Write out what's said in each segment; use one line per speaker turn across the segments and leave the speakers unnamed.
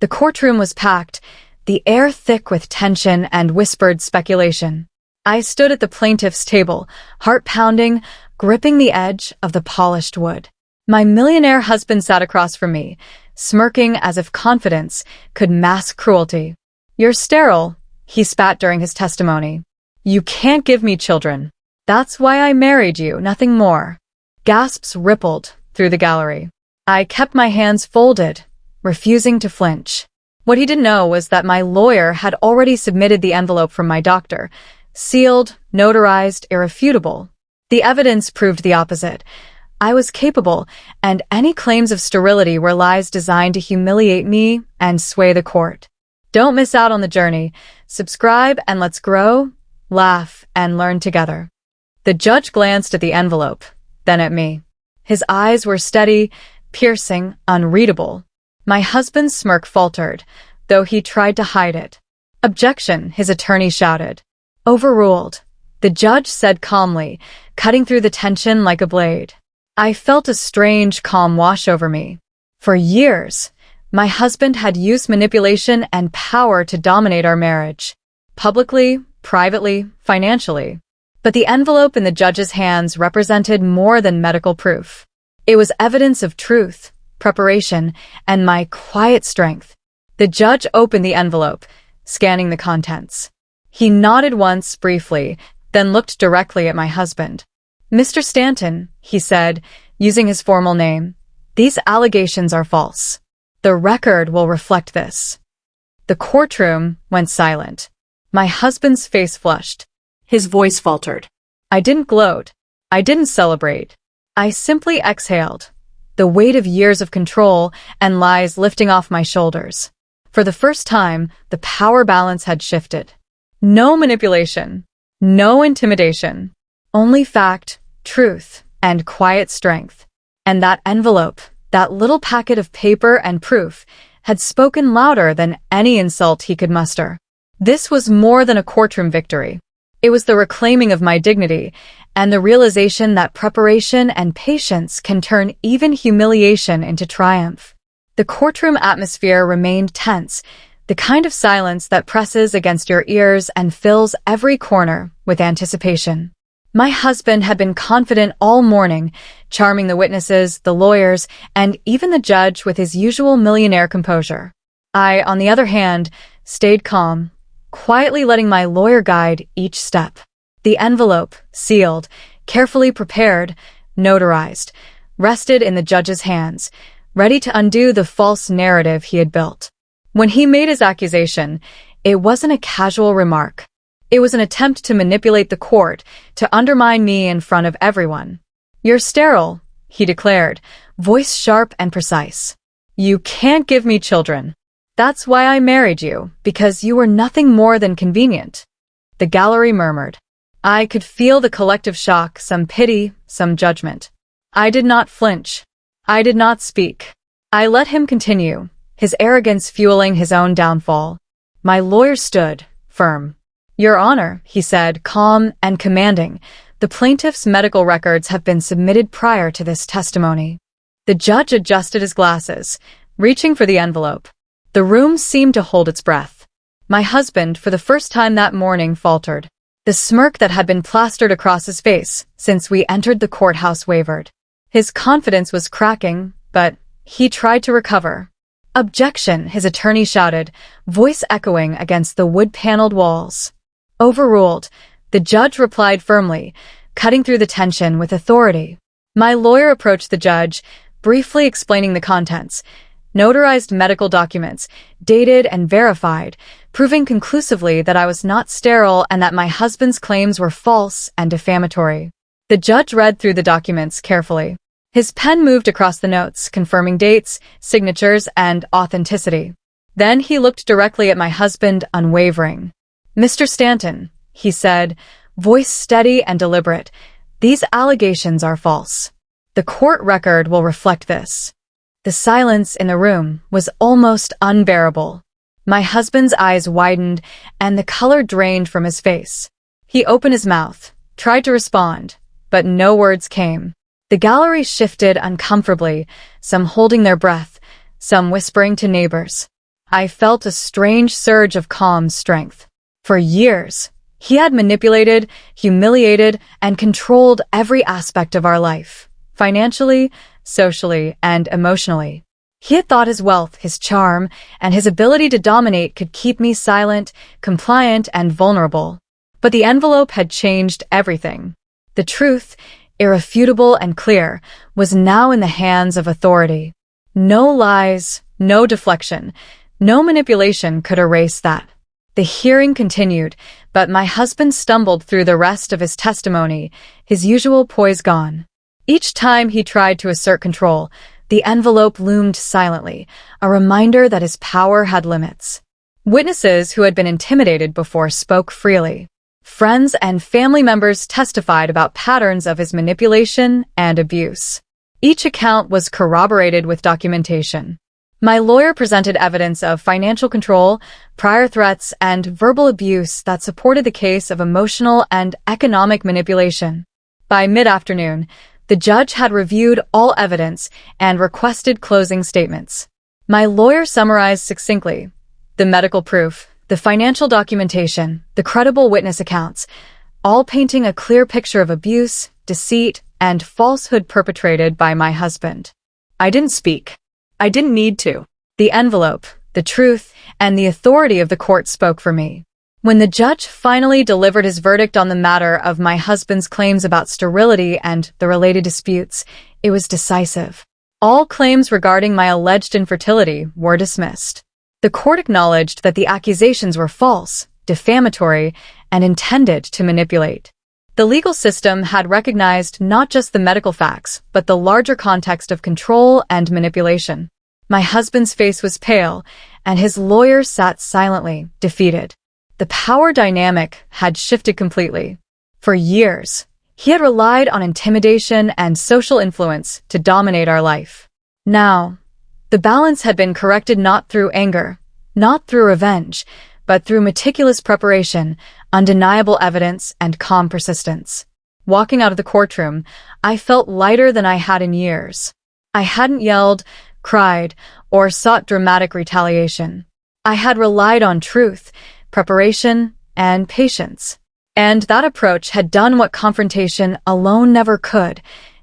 The courtroom was packed, the air thick with tension and whispered speculation. I stood at the plaintiff's table, heart pounding, gripping the edge of the polished wood. My millionaire husband sat across from me, smirking as if confidence could mask cruelty. "You're sterile," he spat during his testimony. "You can't give me children. That's why I married you, nothing more." Gasps rippled through the gallery. I kept my hands folded, refusing to flinch. What he didn't know was that my lawyer had already submitted the envelope from my doctor, sealed, notarized, irrefutable. The evidence proved the opposite. I was capable, and any claims of sterility were lies designed to humiliate me and sway the court. Don't miss out on the journey. Subscribe and let's grow, laugh, and learn together. The judge glanced at the envelope, then at me. His eyes were steady, piercing, unreadable. My husband's smirk faltered, though he tried to hide it. "Objection," his attorney shouted. "Overruled," the judge said calmly, cutting through the tension like a blade. I felt a strange calm wash over me. For years, my husband had used manipulation and power to dominate our marriage. Publicly, privately, financially. But the envelope in the judge's hands represented more than medical proof. It was evidence of truth, preparation, and my quiet strength. The judge opened the envelope, scanning the contents. He nodded once briefly, then looked directly at my husband. "Mr. Stanton," he said, using his formal name, "these allegations are false. The record will reflect this." The courtroom went silent. My husband's face flushed. His voice faltered. I didn't gloat. I didn't celebrate. I simply exhaled, the weight of years of control and lies lifting off my shoulders. For the first time, the power balance had shifted. No manipulation, no intimidation, only fact, truth, and quiet strength. And that envelope, that little packet of paper and proof, had spoken louder than any insult he could muster. This was more than a courtroom victory. It was the reclaiming of my dignity and the realization that preparation and patience can turn even humiliation into triumph. The courtroom atmosphere remained tense, the kind of silence that presses against your ears and fills every corner with anticipation. My husband had been confident all morning, charming the witnesses, the lawyers, and even the judge with his usual millionaire composure. I, on the other hand, stayed calm, quietly letting my lawyer guide each step. The envelope, sealed, carefully prepared, notarized, rested in the judge's hands, ready to undo the false narrative he had built. When he made his accusation, it wasn't a casual remark. It was an attempt to manipulate the court, to undermine me in front of everyone. "You're sterile," he declared, voice sharp and precise. "You can't give me children. That's why I married you, because you were nothing more than convenient." The gallery murmured. I could feel the collective shock, some pity, some judgment. I did not flinch. I did not speak. I let him continue, his arrogance fueling his own downfall. My lawyer stood, firm. "Your Honor," he said, calm and commanding, "the plaintiff's medical records have been submitted prior to this testimony." The judge adjusted his glasses, reaching for the envelope. The room seemed to hold its breath. My husband, for the first time that morning, faltered. The smirk that had been plastered across his face since we entered the courthouse wavered. His confidence was cracking, but he tried to recover. "Objection," his attorney shouted, voice echoing against the wood-paneled walls. "Overruled," the judge replied firmly, cutting through the tension with authority. My lawyer approached the judge, briefly explaining the contents. Notarized medical documents, dated and verified, proving conclusively that I was not sterile and that my husband's claims were false and defamatory. The judge read through the documents carefully. His pen moved across the notes, confirming dates, signatures, and authenticity. Then he looked directly at my husband, unwavering. "Mr. Stanton," he said, voice steady and deliberate, "these allegations are false. The court record will reflect this." The silence in the room was almost unbearable. My husband's eyes widened, and the color drained from his face. He opened his mouth, tried to respond, but no words came. The gallery shifted uncomfortably, some holding their breath, some whispering to neighbors. I felt a strange surge of calm strength. For years, he had manipulated, humiliated, and controlled every aspect of our life, financially, socially, and emotionally. He had thought his wealth, his charm, and his ability to dominate could keep me silent, compliant, and vulnerable. But the envelope had changed everything. The truth, irrefutable and clear, was now in the hands of authority. No lies, no deflection, no manipulation could erase that. The hearing continued, but my husband stumbled through the rest of his testimony, his usual poise gone. Each time he tried to assert control, the envelope loomed silently, a reminder that his power had limits. Witnesses who had been intimidated before spoke freely. Friends and family members testified about patterns of his manipulation and abuse. Each account was corroborated with documentation. My lawyer presented evidence of financial control, prior threats, and verbal abuse that supported the case of emotional and economic manipulation. By mid-afternoon, the judge had reviewed all evidence and requested closing statements. My lawyer summarized succinctly the medical proof, the financial documentation, the credible witness accounts, all painting a clear picture of abuse, deceit, and falsehood perpetrated by my husband. I didn't speak. I didn't need to. The envelope, the truth, and the authority of the court spoke for me. When the judge finally delivered his verdict on the matter of my husband's claims about sterility and the related disputes, it was decisive. All claims regarding my alleged infertility were dismissed. The court acknowledged that the accusations were false, defamatory, and intended to manipulate. The legal system had recognized not just the medical facts, but the larger context of control and manipulation. My husband's face was pale, and his lawyer sat silently, defeated. The power dynamic had shifted completely. For years, he had relied on intimidation and social influence to dominate our life. Now, the balance had been corrected not through anger, not through revenge, but through meticulous preparation, undeniable evidence, and calm persistence. Walking out of the courtroom, I felt lighter than I had in years. I hadn't yelled, cried, or sought dramatic retaliation. I had relied on truth, preparation, and patience. And that approach had done what confrontation alone never could.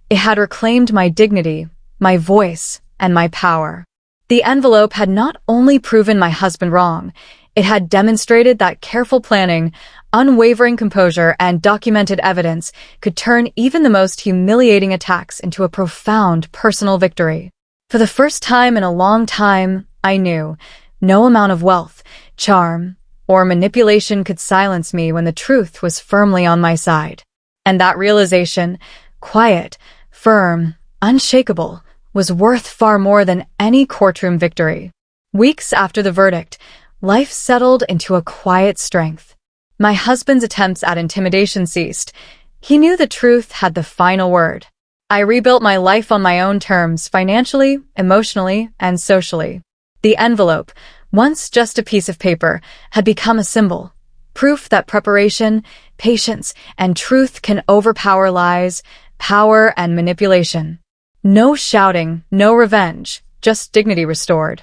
It had reclaimed my dignity, my voice, and my power. The envelope had not only proven my husband wrong, it had demonstrated that careful planning, unwavering composure, and documented evidence could turn even the most humiliating attacks into a profound personal victory. For the first time in a long time, I knew no amount of wealth, charm, or manipulation could silence me when the truth was firmly on my side. And that realization, quiet, firm, unshakable, was worth far more than any courtroom victory. Weeks after the verdict, life settled into a quiet strength. My husband's attempts at intimidation ceased. He knew the truth had the final word. I rebuilt my life on my own terms, financially, emotionally, and socially. The envelope, once just a piece of paper, had become a symbol, proof that preparation, patience, and truth can overpower lies, power, and manipulation. No shouting, no revenge, just dignity restored.